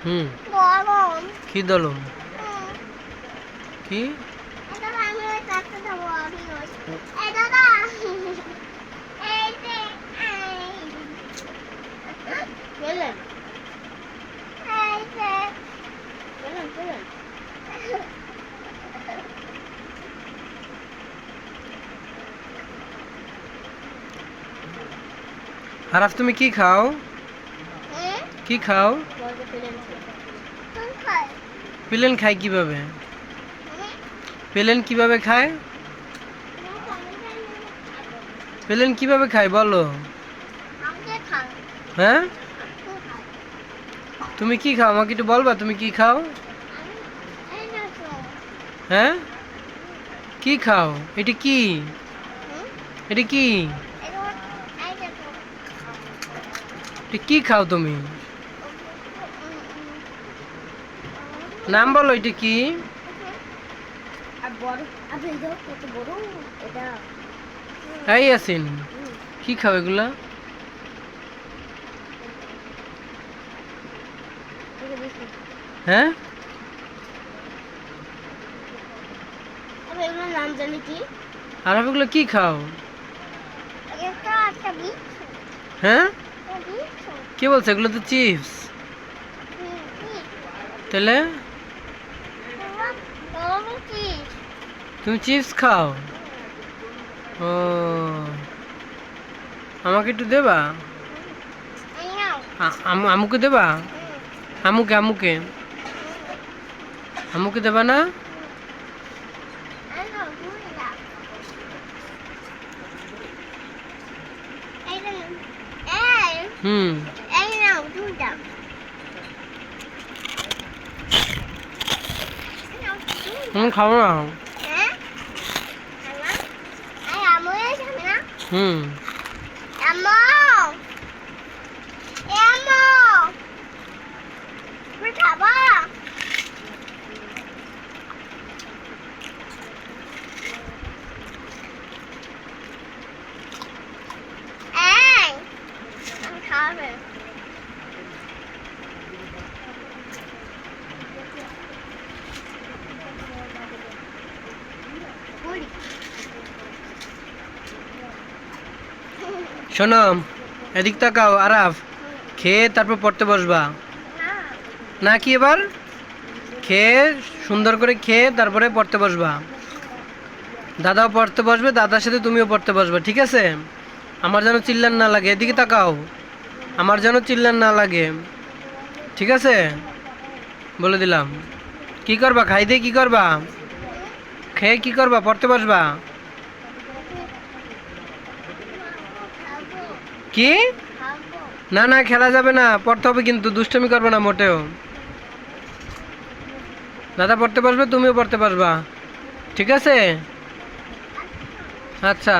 হুম। গরম। কি দলম? কি? এটা আমি ওই কাটতে দেবো আমি ওই। এই দাদা। এই যে বলেন। এই যে বলেন। আরাফ তুমি কি খাও? কি খাও? প্লেন খায় কিভাবে? প্লেন কিভাবে খায়? প্লেন কিভাবে খায় বলো? হ্যাঁ, তুমি কি খাও আমাকে একটু বলবা তুমি কি খাও? হ্যাঁ, কি খাও? এটা কি? এটা কি? এটা কি খাও তুমি? নাম বলো, এটা কি? এই ইয়াসিন, কি খাও এগুলা? হ্যাঁ, নাম জানি কি? আরাফ এগুলো কি খাও? হ্যাঁ, কে বলছে এগুলো তো চিপস? তাহলে তুমি চিপস খাও? ও, আমাকে একটু দেবা? আমুকে দেবা? আমুকে আমুকে আমুকে দেবা না? হুম। খাবো না। হুম। খাবা খাবে শোনো, এদিক তাকাও আরাফ, খেয়ে তারপর পড়তে বসবা না কি? এবার খেয়ে সুন্দর করে খেয়ে তারপরে পড়তে বসবা। দাদাও পড়তে বসবে, দাদার সাথে তুমিও পড়তে বসবে, ঠিক আছে? আমার যেন চিল্লান না লাগে, এদিকে তাকাও, আমার যেন চিল্লান না লাগে, ঠিক আছে? বলে দিলাম। কি করবা? খাই দিয়ে কি করবা? খেয়ে কি করবা? পড়তে বসবা? কি? না না, খেলা যাবে না, পড়তে হবে কিন্তু, দুষ্টমি করবে না মোটেও। দাদা পড়তে বসবে, তুমিও পড়তে পারবা, ঠিক আছে? আচ্ছা।